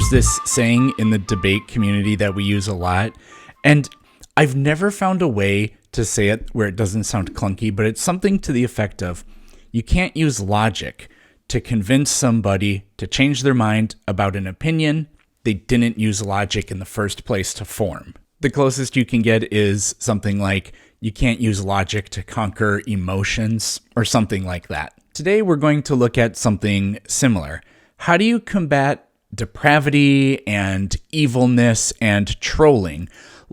There's this saying in the debate community that we use a lot, and I've never found a way to say it where it doesn't sound clunky, but it's something to the effect of, you can't use logic to convince somebody to change their mind about an opinion they didn't use logic in the first place to form. The closest you can get is something like, you can't use logic to conquer emotions, or something like that. Today we're going to look at something similar. How do you combat depravity and evilness and trolling?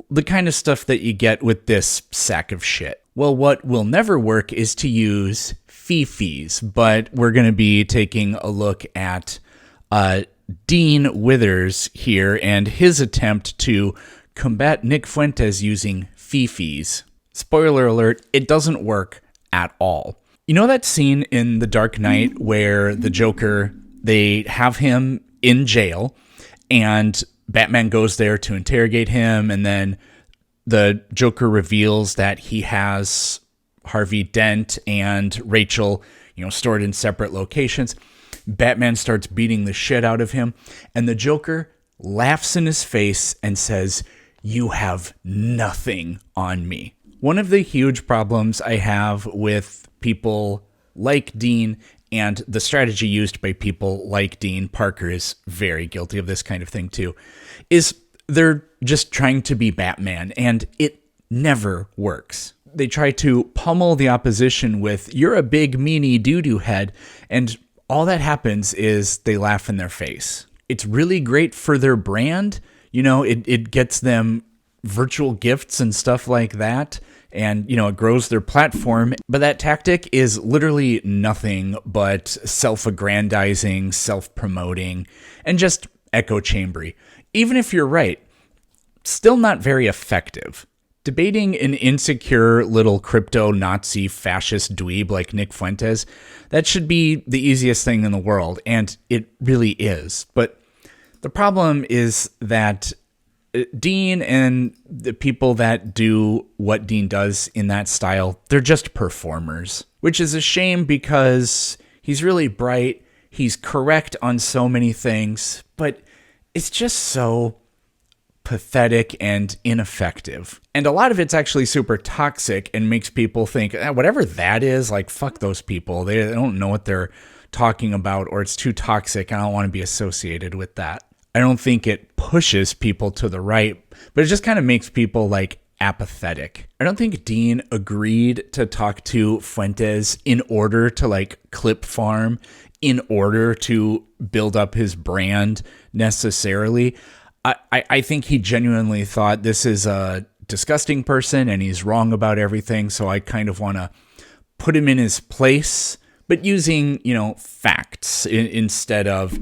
The kind of stuff that you get with this sack of shit. Well, what will never work is to use fifis, but we're going to be taking a look at Dean Withers here and his attempt to combat Nick Fuentes using fifis. Spoiler alert, it doesn't work at all. You know that scene in The Dark Knight where the Joker, they have him in jail and Batman goes there to interrogate him, and then the Joker reveals that he has Harvey Dent and Rachel, stored in separate locations. Batman starts beating the shit out of him, and the Joker laughs in his face and says, "You have nothing on me." One of the huge problems I have with people like Dean and the strategy used by people like Dean, Parker is very guilty of this kind of thing too, is they're just trying to be Batman, and it never works. They try to pummel the opposition with, "You're a big meanie doo-doo head," and all that happens is they laugh in their face. It's really great for their brand. It gets them virtual gifts and stuff like that, and it grows their platform, but that tactic is literally nothing but self-aggrandizing, self-promoting, and just echo chambery. Even if you're right, still not very effective. Debating an insecure little crypto Nazi fascist dweeb like Nick Fuentes, that should be the easiest thing in the world, and it really is. But the problem is that Dean and the people that do what Dean does in that style, they're just performers, which is a shame because he's really bright, he's correct on so many things, but it's just so pathetic and ineffective. And a lot of it's actually super toxic and makes people think, whatever that is, like, fuck those people. They don't know what they're talking about, or it's too toxic, and I don't want to be associated with that. I don't think it pushes people to the right, but it just kind of makes people apathetic. I don't think Dean agreed to talk to Fuentes in order to clip farm, in order to build up his brand necessarily. I think he genuinely thought, this is a disgusting person and he's wrong about everything, so I kind of want to put him in his place, but using, facts instead of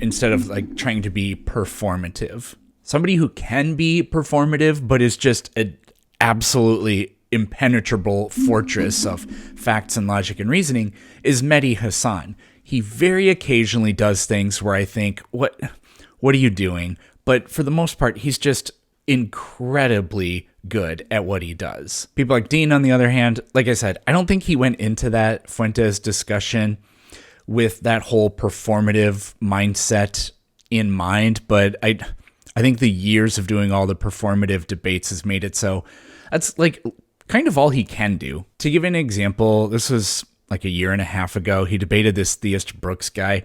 trying to be performative. Somebody who can be performative, but is just an absolutely impenetrable fortress of facts and logic and reasoning, is Mehdi Hasan. He very occasionally does things where I think, what are you doing? But for the most part, he's just incredibly good at what he does. People like Dean, on the other hand, like I said, I don't think he went into that Fuentes discussion with that whole performative mindset in mind, but I think the years of doing all the performative debates has made it so that's kind of all he can do. To give an example, this was a year and a half ago. He debated this Theist Brooks guy.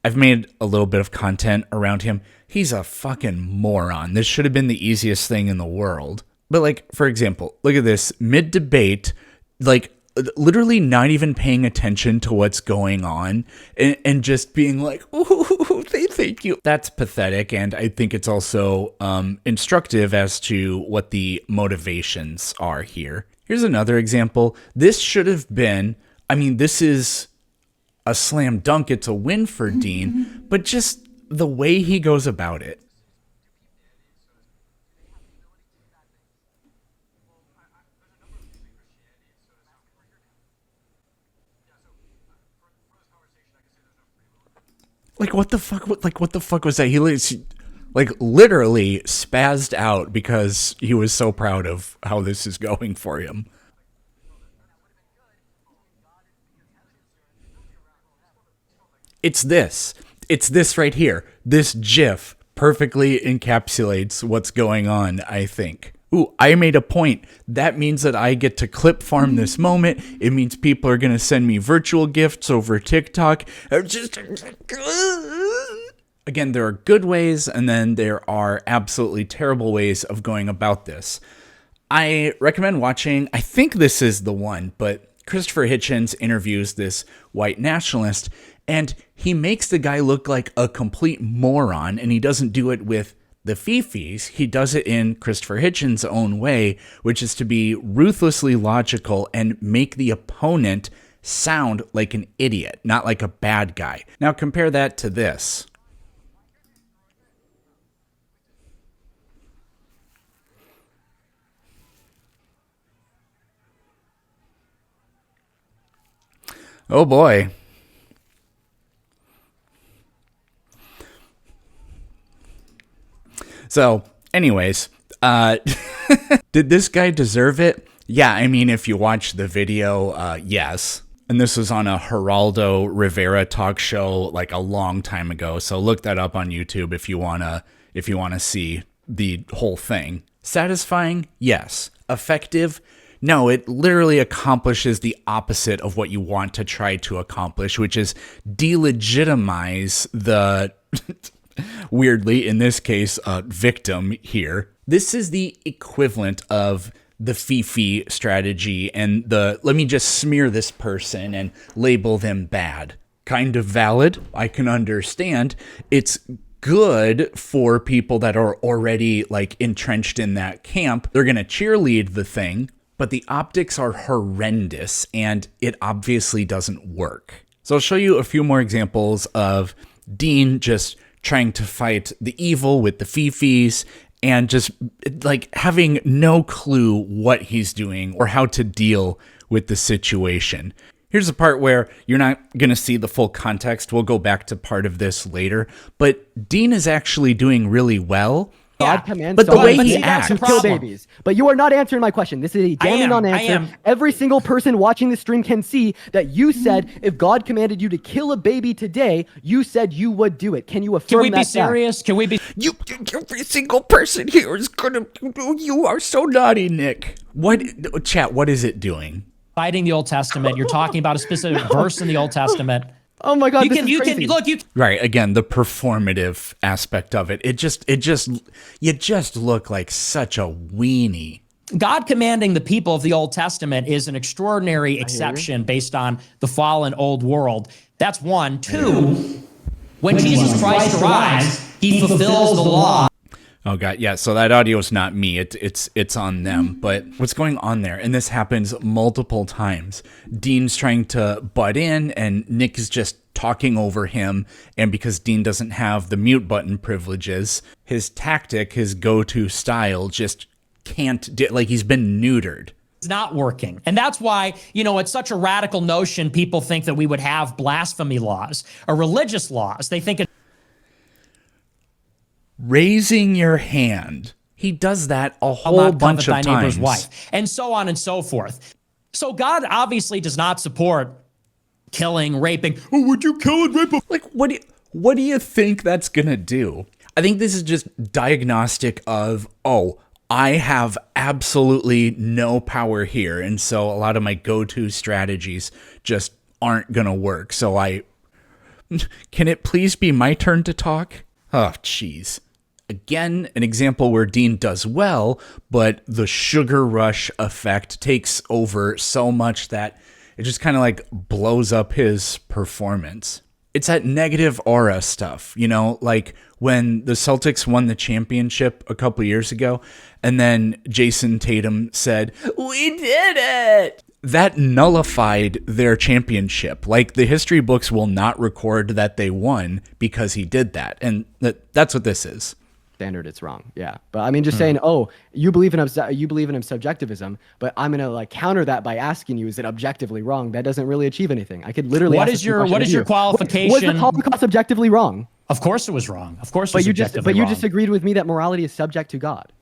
I've made a little bit of content around him. He's a fucking moron. This should have been the easiest thing in the world. But for example, look at this. Mid-debate, literally not even paying attention to what's going on and just being like, "Ooh, thank you." That's pathetic, and I think it's also instructive as to what the motivations are here. Here's another example. This should have been, this is a slam dunk. It's a win for Dean, but just the way he goes about it. What the fuck? What the fuck was that? He literally spazzed out because he was so proud of how this is going for him. It's this right here. This GIF perfectly encapsulates what's going on, I think. Ooh, I made a point. That means that I get to clip farm this moment. It means people are going to send me virtual gifts over TikTok. Again, there are good ways, and then there are absolutely terrible ways of going about this. I recommend watching, I think this is the one, but Christopher Hitchens interviews this white nationalist, and he makes the guy look like a complete moron, and he doesn't do it with the fifis. He does it in Christopher Hitchens' own way, which is to be ruthlessly logical and make the opponent sound like an idiot, not like a bad guy. Now compare that to this. Oh boy. So, anyways, did this guy deserve it? Yeah, I mean, if you watch the video, yes. And this was on a Geraldo Rivera talk show like a long time ago. So look that up on YouTube if you wanna see the whole thing. Satisfying? Yes. Effective? No, it literally accomplishes the opposite of what you want to try to accomplish, which is delegitimize the, weirdly, in this case, victim here. This is the equivalent of the Fifi strategy and the let me just smear this person and label them bad. Kind of valid. I can understand. It's good for people that are already like entrenched in that camp. They're going to cheerlead the thing. But the optics are horrendous, and it obviously doesn't work. So I'll show you a few more examples of Dean just trying to fight the evil with the fifis and just like having no clue what he's doing or how to deal with the situation. Here's a part where you're not going to see the full context. We'll go back to part of this later. But Dean is actually doing really well. God commands, but the way he acts, to kill babies. But you are not answering my question. This is a damning non-answer. Every single person watching this stream can see that you said if God commanded you to kill a baby today, you said you would do it. Can you affirm that? Can we be serious? Can we be? Every single person here is gonna. You are so naughty, Nick. What, chat? What is it doing? Citing the Old Testament. You're talking about a specific verse in the Old Testament. Oh my God! Right, again, the performative aspect of it. You just look like such a weenie. God commanding the people of the Old Testament is an extraordinary exception based on the fallen old world. That's one. Two, when Jesus Christ arrives, he fulfills the law. Oh God, yeah. So that audio is not me. It's on them. But what's going on there? And this happens multiple times. Dean's trying to butt in, and Nick is just talking over him. And because Dean doesn't have the mute button privileges, his tactic, his go-to style, just can't. Like he's been neutered. It's not working. And that's why, it's such a radical notion. People think that we would have blasphemy laws or religious laws. They think raising your hand. He does that a whole bunch of times. Neighbor's wife, and so on and so forth. So God obviously does not support killing, raping. Oh, would you kill and rape? Like, what do you think that's gonna do? I think this is just diagnostic of, I have absolutely no power here, and so a lot of my go-to strategies just aren't gonna work. So can it please be my turn to talk? Oh, jeez. Again, an example where Dean does well, but the sugar rush effect takes over so much that it just kind of like blows up his performance. It's that negative aura stuff, like when the Celtics won the championship a couple years ago, and then Jason Tatum said, "We did it!" That nullified their championship. Like the history books will not record that they won because he did that. And that's what this is. Standard, it's wrong. Yeah. But I mean, just saying, you believe in subjectivism, but I'm going to counter that by asking you, is it objectively wrong? That doesn't really achieve anything. I could literally What is your qualification? Was the Holocaust objectively wrong? Of course it was wrong. Of course it was objectively wrong. But you just agreed with me that morality is subject to God.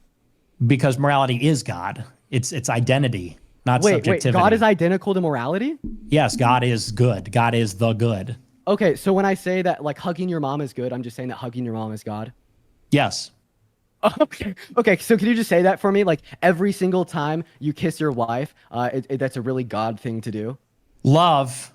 Because morality is God. It's identity, not subjectivity. Wait, God is identical to morality? Yes, God is good. God is the good. Okay, so when I say that like hugging your mom is good, I'm just saying that hugging your mom is God. Yes. Okay. Okay. So can you just say that for me? Like every single time you kiss your wife, that's a really God thing to do. Love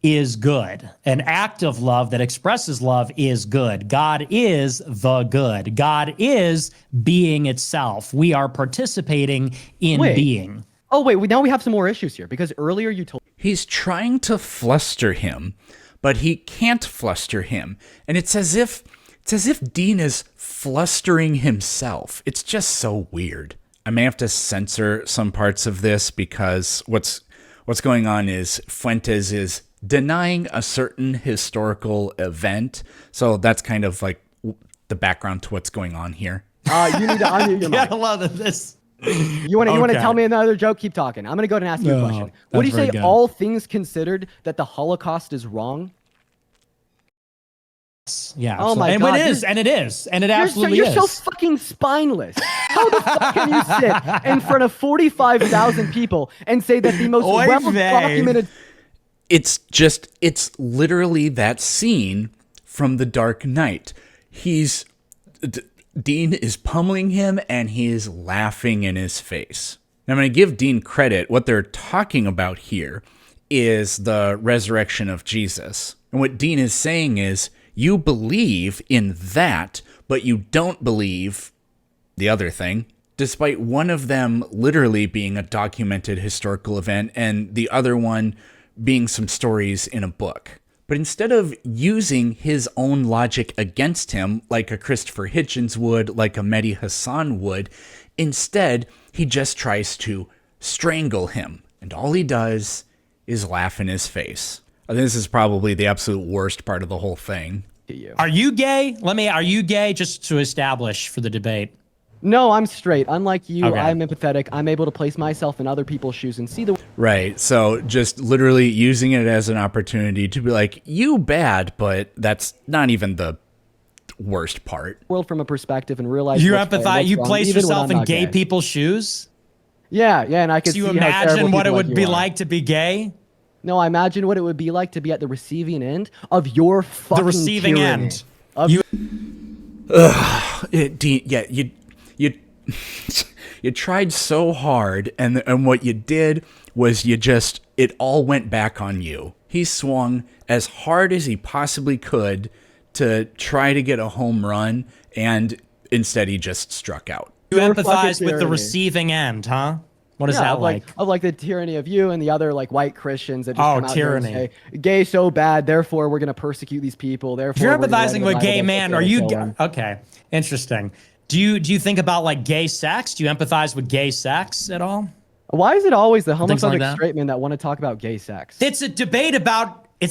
is good. An act of love that expresses love is good. God is the good. God is being itself. We are participating in being. Oh, wait. Now we have some more issues here because earlier you told. He's trying to fluster him, but he can't fluster him. And it's as if Dean is flustering himself. It's just so weird. I may have to censor some parts of this because what's going on is Fuentes is denying a certain historical event. So that's kind of like the background to what's going on here. You need to unmute your mic. I love this. You want to tell me another joke? Keep talking. I'm going to go ahead and ask you a question. What do you say, good. all things considered, that the Holocaust is wrong? Yeah. Oh my God. And it absolutely is. You're so fucking spineless. How the fuck can you sit in front of 45,000 people and say that the most well-documented... It's literally that scene from The Dark Knight. Dean is pummeling him and he is laughing in his face. Now, I'm going to give Dean credit. What they're talking about here is the resurrection of Jesus. And what Dean is saying is, you believe in that, but you don't believe the other thing, despite one of them literally being a documented historical event and the other one being some stories in a book. But instead of using his own logic against him, like a Christopher Hitchens would, like a Mehdi Hassan would, instead, he just tries to strangle him. And all he does is laugh in his face. This is probably the absolute worst part of the whole thing. Are you gay? Are you gay, just to establish for the debate? No, I'm straight. Unlike you, Okay. I'm empathetic. I'm able to place myself in other people's shoes and see the... Right. So just literally using it as an opportunity to be like, you bad, but that's not even the worst part. ...world from a perspective and realize... You what's right and empathize, what's you wrong, place even when yourself I'm in not gay gay. people's shoes? Yeah, and I can Do you see how terrible imagine what it people would like be you are. like to be gay? No, I imagine what it would be like to be at the receiving end of your fucking The receiving tyranny. end. You tried so hard, and what you did was it all went back on you. He swung as hard as he possibly could to try to get a home run, and instead he just struck out. You Your empathize fucking with the tyranny. receiving end, huh? What is that like? Of like the tyranny of you and the other like white Christians that just Oh, come out here and tyranny. say, gay so bad, therefore we're gonna persecute these people. Therefore, If you're we're gonna empathizing write with a gay Bible man, that's are gonna you kill gay? them. Okay, interesting. Do you think about like gay sex? Do you empathize with gay sex at all? Why is it always the Things like homophobic that? straight men that want to talk about gay sex? It's a debate about Yeah,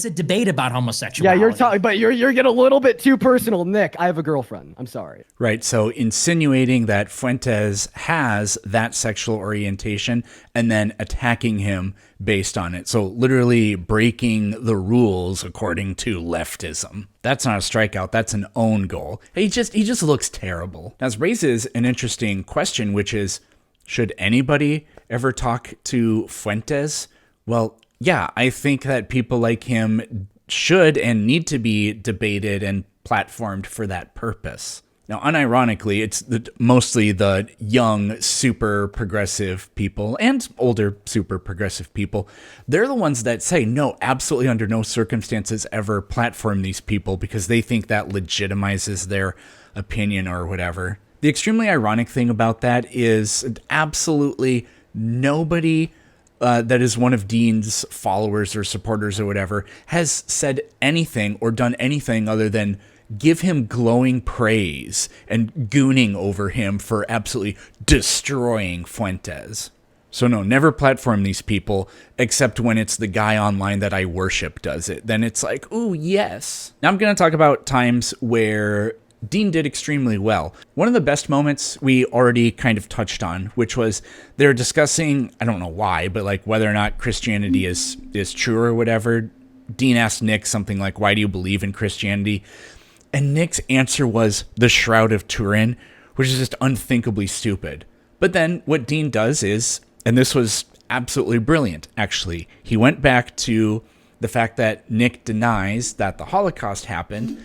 homosexuality. you're talking, but you're getting a little bit too personal, Nick. I have a girlfriend. I'm sorry. Right, so insinuating that Fuentes has that sexual orientation and then attacking him based on it. So literally breaking the rules according to leftism. That's not a strikeout, that's an own goal. He just looks terrible. Now, this raises an interesting question, which is, should anybody ever talk to Fuentes? Well, yeah, I think that people like him should and need to be debated and platformed for that purpose. Now, unironically, it's mostly the young, super progressive people and older, super progressive people. They're the ones that say, no, absolutely under no circumstances ever platform these people because they think that legitimizes their opinion or whatever. The extremely ironic thing about that is absolutely nobody that is one of Dean's followers or supporters or whatever has said anything or done anything other than give him glowing praise and gooning over him for absolutely destroying Fuentes. So no, never platform these people except when it's the guy online that I worship does it. Then it's like, ooh, yes. Now I'm going to talk about times where Dean did extremely well. One of the best moments we already kind of touched on, which was they're discussing, I don't know why, but like whether or not Christianity is true or whatever. Dean asked Nick something like, why do you believe in Christianity? And Nick's answer was the Shroud of Turin, which is just unthinkably stupid. But then what Dean does is, and this was absolutely brilliant, actually, he went back to the fact that Nick denies that the Holocaust happened,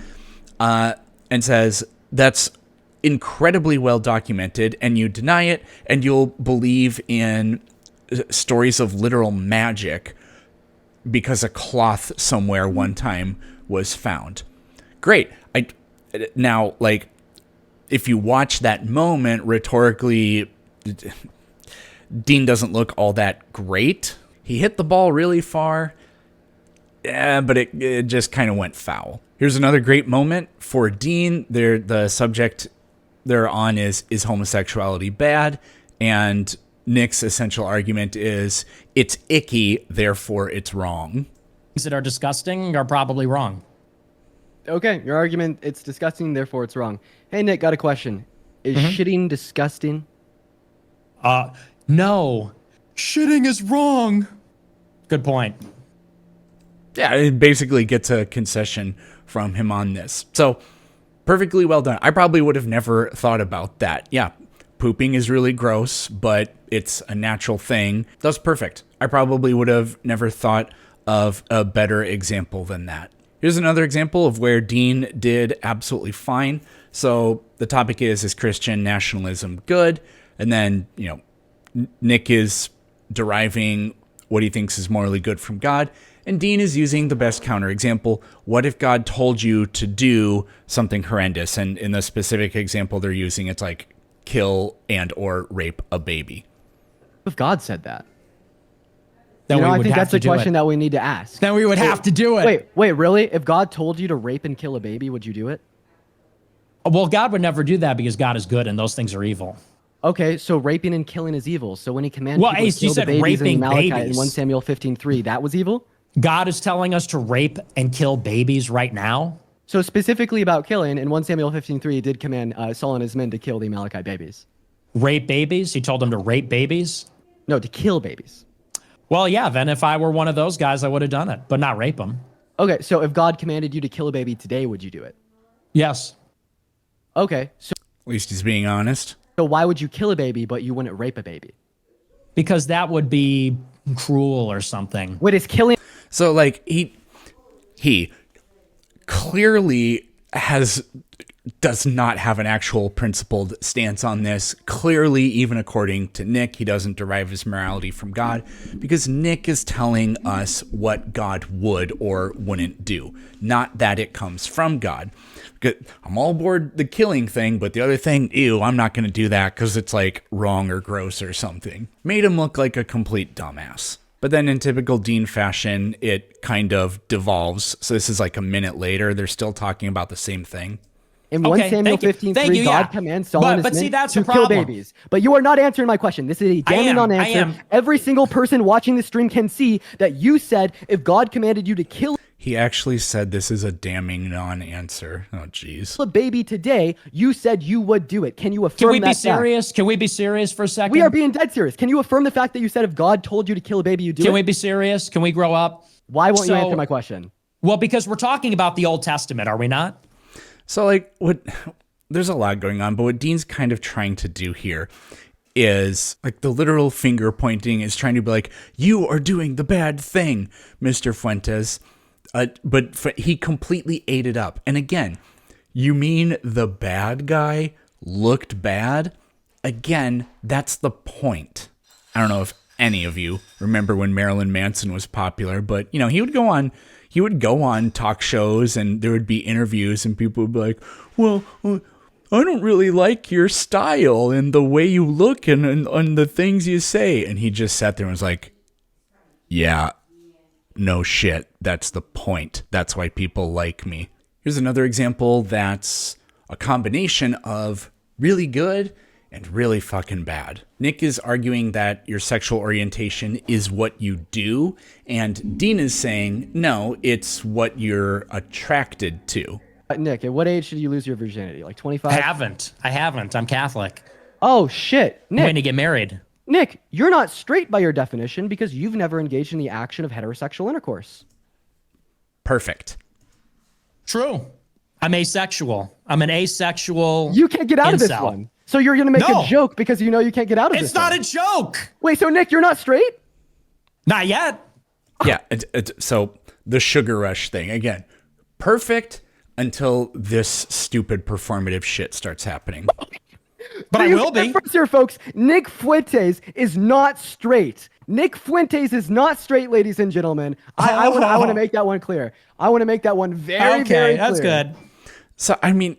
and says, that's incredibly well documented, and you deny it, and you'll believe in stories of literal magic because a cloth somewhere one time was found. Great. Now, like, if you watch that moment rhetorically, Dean doesn't look all that great. He hit the ball really far, but it just kind of went foul. Here's another great moment for Dean. The subject they're on is homosexuality bad? And Nick's essential argument is it's icky, therefore it's wrong. Things that are disgusting are probably wrong. Okay, your argument, it's disgusting, therefore it's wrong. Hey, Nick, got a question. Is shitting disgusting? No. Shitting is wrong. Good point. Yeah, it basically gets a concession from him on this. So, perfectly well done. I probably would have never thought about that. Yeah, pooping is really gross, but it's a natural thing. That's perfect. I probably would have never thought of a better example than that. Here's another example of where Dean did absolutely fine. So the topic is Christian nationalism good? And then, Nick is deriving what he thinks is morally good from God. And Dean is using the best counterexample. What if God told you to do something horrendous? And in the specific example they're using, it's like kill and or rape a baby. If God said that. Then I think that's the question that we need to ask. Then we would have to do it. Wait, really? If God told you to rape and kill a baby, would you do it? Well, God would never do that because God is good and those things are evil. Okay, so raping and killing is evil. So when he commanded people to you kill the said babies in raping Malachi babies. in 1 Samuel 15:3, that was evil? God is telling us to rape and kill babies right now? So specifically about killing, in 1 Samuel 15:3, he did command Saul and his men to kill the Amalekite babies. Rape babies? He told them to rape babies? No, to kill babies. Well, yeah, then if I were one of those guys, I would have done it, but not rape them. Okay, so if God commanded you to kill a baby today, would you do it? Yes. Okay, so At least he's being honest. why would you kill a baby, but you wouldn't rape a baby? Because that would be cruel or something. Wait, is killing... So, like, he clearly does not have an actual principled stance on this. Clearly, even according to Nick, he doesn't derive his morality from God because Nick is telling us what God would or wouldn't do, not that it comes from God. I'm all aboard the killing thing, but the other thing, ew, I'm not going to do that because it's like wrong or gross or something. Made him look like a complete dumbass. But then in typical Dean fashion, it kind of devolves. So this is like a minute later. They're still talking about the same thing. In 1 Samuel 15:3, God commands Saul and his men to kill babies. But you are not answering my question. This is a damning non-answer. Every single person watching the stream can see that you said if God commanded you to kill He actually said this is a damning non-answer. Oh, jeez. a baby today, you said you would do it. Can you affirm that? Can we be serious? Can we be serious for a second? We are being dead serious. Can you affirm the fact that you said if God told you to kill a baby, you do it? Can we be serious? Can we grow up? Why won't you answer my question? Well, because we're talking about the Old Testament, are we not? So, like, there's a lot going on, but what Dean's kind of trying to do here is, like, the literal finger pointing is trying to be like, you are doing the bad thing, Mr. Fuentes. But he completely ate it up. And again, you mean the bad guy looked bad? Again, that's the point. I don't know if any of you remember when Marilyn Manson was popular, but he would go on talk shows and there would be interviews and people would be like, well, I don't really like your style and the way you look and the things you say. And he just sat there and was like, yeah, no shit. That's the point. That's why people like me. Here's another example that's a combination of really good and really fucking bad. Nick is arguing that your sexual orientation is what you do, and Dean is saying, no, it's what you're attracted to. Nick, at what age should you lose your virginity? Like 25? I haven't. I'm Catholic. Oh, shit. Nick. I'm going to get married. Nick, you're not straight by your definition because you've never engaged in the action of heterosexual intercourse. Perfect. True. I'm asexual. I'm an asexual. You can't get out of this one. So you're going to make a joke because you know you can't get out of this. It's not a joke. Wait, so Nick, you're not straight? Not yet. Yeah. So the sugar rush thing again, perfect. until this stupid performative shit starts happening. But I will be. First here, folks, Nick Fuentes is not straight. Nick Fuentes is not straight, ladies and gentlemen. I want to make that one clear. I want to make that one very clear. That's good. So, I mean,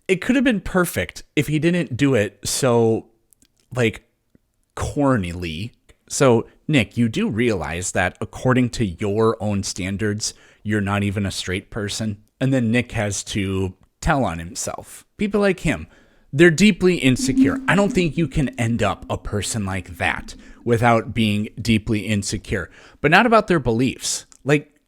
it could have been perfect if he didn't do it so, like, cornily. So, Nick, you do realize that according to your own standards, you're not even a straight person? And then Nick has to tell on himself. People like him, they're deeply insecure. I don't think you can end up a person like that without being deeply insecure, but not about their beliefs. Like,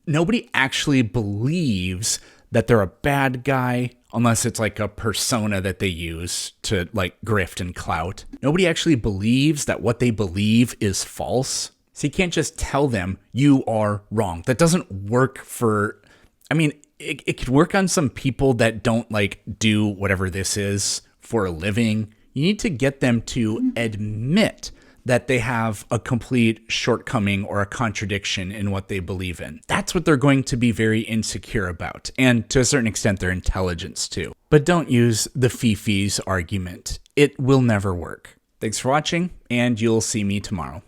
nobody actually believes that they're a bad guy unless it's like a persona that they use to like grift and clout. Nobody actually believes that what they believe is false. So you can't just tell them you are wrong. That doesn't work for, I mean, it could work on some people that don't like do whatever this is for a living. You need to get them to admit that they have a complete shortcoming or a contradiction in what they believe in. That's what they're going to be very insecure about, and to a certain extent, their intelligence too. But don't use the Fifi's argument. It will never work. Thanks for watching, and you'll see me tomorrow.